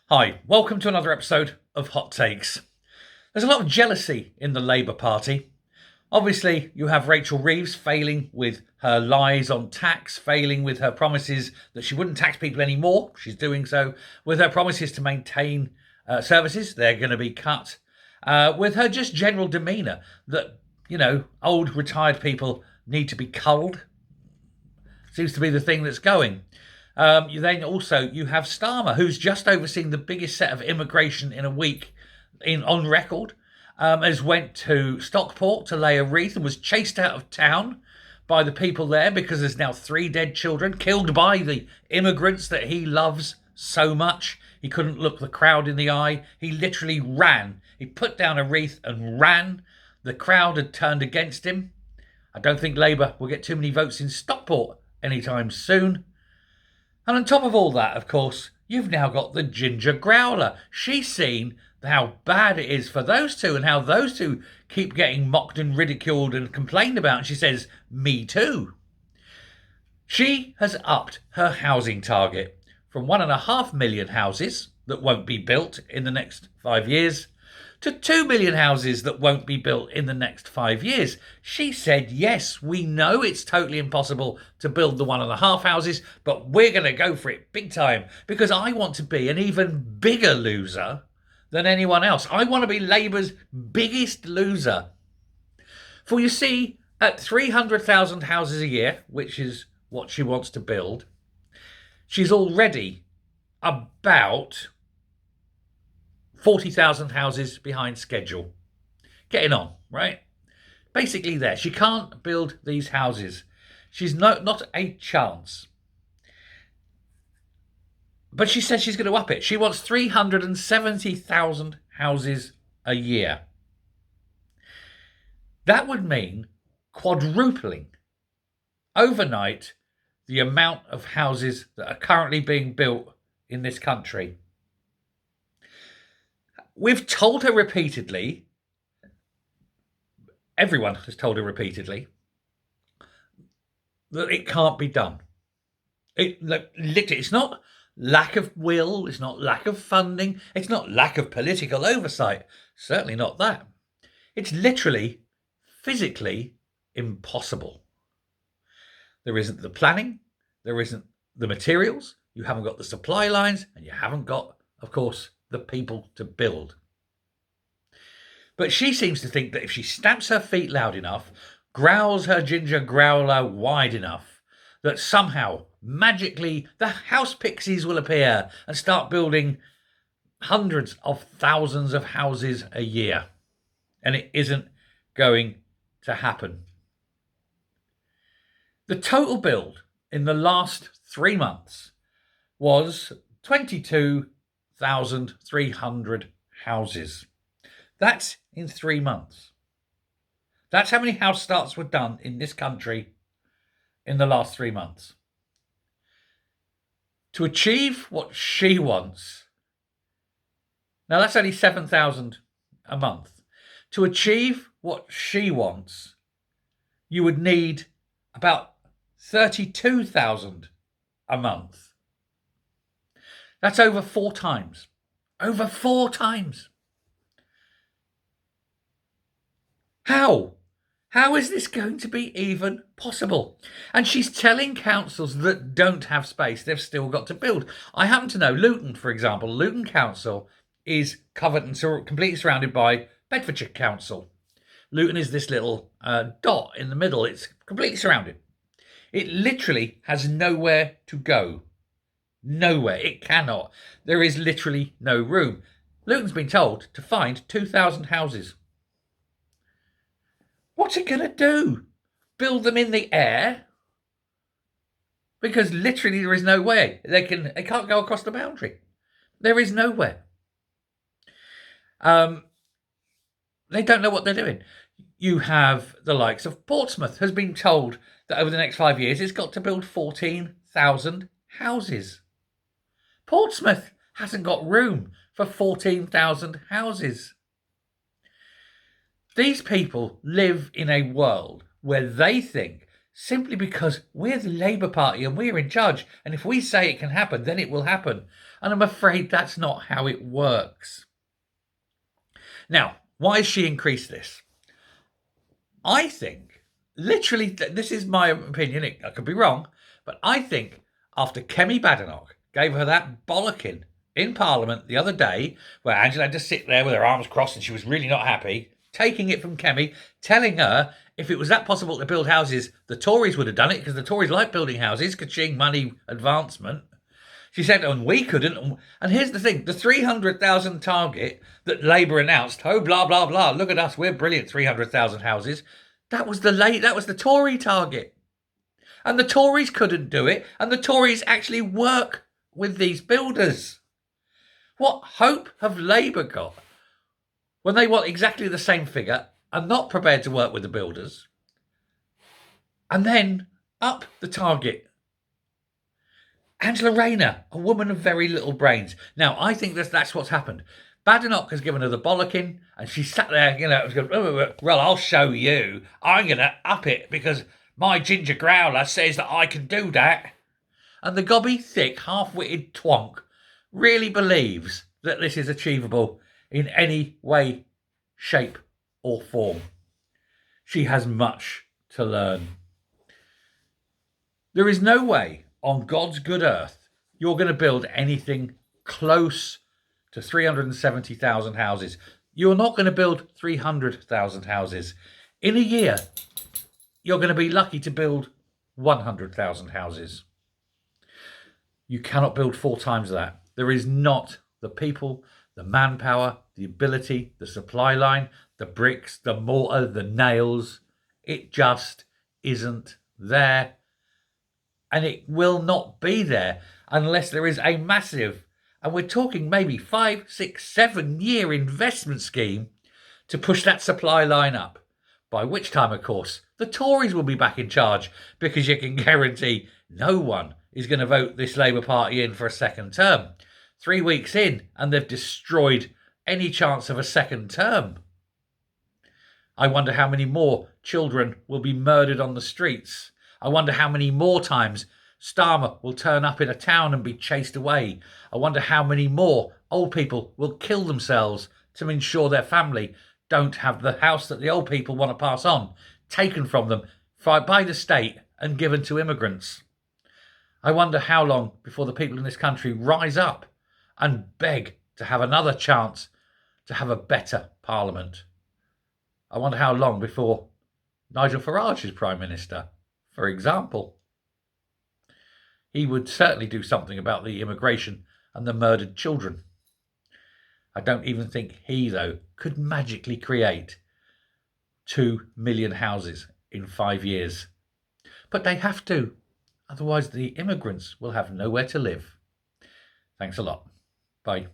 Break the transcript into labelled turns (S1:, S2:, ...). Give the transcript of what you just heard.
S1: Hi, welcome to another episode of Hot Takes. There's a lot of jealousy in the Labour Party. Obviously, you have Rachel Reeves failing with her lies on tax, failing with her promises that she wouldn't tax people anymore. She's doing so. With her promises to maintain services, they're going to be cut. With her just general demeanour that, old retired people need to be culled. Seems to be the thing that's going. You have Starmer, who's just overseen the biggest set of immigration in a week on record, has went to Stockport to lay a wreath and was chased out of town by the people there because there's now 3 dead children killed by the immigrants that he loves so much. He couldn't look the crowd in the eye. He literally ran. He put down a wreath and ran. The crowd had turned against him. I don't think Labour will get too many votes in Stockport anytime soon. And on top of all that, of course, you've now got the Ginger Growler. She's seen how bad it is for those two and how those two keep getting mocked and ridiculed and complained about. And she says, me too. She has upped her housing target from 1.5 million houses that won't be built in the next 5 years to 2 million houses that won't be built in the next 5 years. She said, yes, we know it's totally impossible to build the 1.5 houses, but we're going to go for it big time because I want to be an even bigger loser than anyone else. I want to be Labour's biggest loser. For you see, at 300,000 houses a year, which is what she wants to build, she's already about 40,000 houses behind schedule. Getting on, right? Basically there. She can't build these houses. She's not a chance. But she says she's going to up it. She wants 370,000 houses a year. That would mean quadrupling overnight the amount of houses that are currently being built in this country. We've told her repeatedly, everyone has told her repeatedly, that it can't be done. It's not lack of will, it's not lack of funding, it's not lack of political oversight, certainly not that. It's literally, physically impossible. There isn't the planning, there isn't the materials, you haven't got the supply lines, and you haven't got, of course, the people to build. But she seems to think that if she stamps her feet loud enough, growls her ginger growler wide enough, that somehow, magically, the house pixies will appear and start building hundreds of thousands of houses a year. And it isn't going to happen. The total build in the last 3 months was 22,300 houses. That's in 3 months. That's how many house starts were done in this country in the last 3 months. To achieve what she wants, now that's only 7,000 a month. To achieve what she wants, you would need about 32,000 a month. That's over 4 times. Over 4 times. How? How is this going to be even possible? And she's telling councils that don't have space, they've still got to build. I happen to know Luton, for example. Luton Council is covered and completely surrounded by Bedfordshire Council. Luton is this little dot in the middle. It's completely surrounded. It literally has nowhere to go. Nowhere. It cannot. There is literally no room. Luton's been told to find 2,000 houses. What's it going to do? Build them in the air? Because literally there is no way. They can't go across the boundary. There is nowhere. They don't know what they're doing. You have the likes of Portsmouth has been told that over the next 5 years it's got to build 14,000 houses. Portsmouth hasn't got room for 14,000 houses. These people live in a world where they think simply because we're the Labour Party and we're in charge. And if we say it can happen, then it will happen. And I'm afraid that's not how it works. Now, why has she increased this? I think, literally, this is my opinion, I could be wrong, but I think after Kemi Badenoch gave her that bollocking in Parliament the other day, where Angela had to sit there with her arms crossed and she was really not happy, taking it from Kemi, telling her if it was that possible to build houses, the Tories would have done it because the Tories like building houses, ka-ching, money, advancement. She said, and we couldn't. And here's the thing, the 300,000 target that Labour announced, oh, blah, blah, blah, look at us, we're brilliant, 300,000 houses. That was the Tory target. And the Tories couldn't do it, and the Tories actually work with these builders. What hope have Labour got when they want exactly the same figure and not prepared to work with the builders, and then up the target? Angela Rayner, a woman of very little brains. Now, I think that's what's happened. Badenoch has given her the bollocking, and she sat there, going, well, I'll show you. I'm going to up it because my ginger growler says that I can do that. And the gobby, thick, half-witted twonk really believes that this is achievable in any way, shape, or form. She has much to learn. There is no way on God's good earth you're going to build anything close to 370,000 houses. You're not going to build 300,000 houses. In a year, you're going to be lucky to build 100,000 houses. You cannot build 4 times that. There is not the people, the manpower, the ability, the supply line, the bricks, the mortar, the nails. It just isn't there. And it will not be there unless there is a massive, and we're talking maybe 5, 6, 7 year investment scheme to push that supply line up. By which time, of course, the Tories will be back in charge, because you can guarantee no one is going to vote this Labour Party in for a second term. 3 weeks in, and they've destroyed any chance of a second term. I wonder how many more children will be murdered on the streets. I wonder how many more times Starmer will turn up in a town and be chased away. I wonder how many more old people will kill themselves to ensure their family don't have the house that the old people want to pass on taken from them by the state and given to immigrants. I wonder how long before the people in this country rise up and beg to have another chance to have a better parliament. I wonder how long before Nigel Farage is Prime Minister, for example. He would certainly do something about the immigration and the murdered children. I don't even think he, though, could magically create 2 million houses in 5 years. But they have to, otherwise the immigrants will have nowhere to live. Thanks a lot. Bye.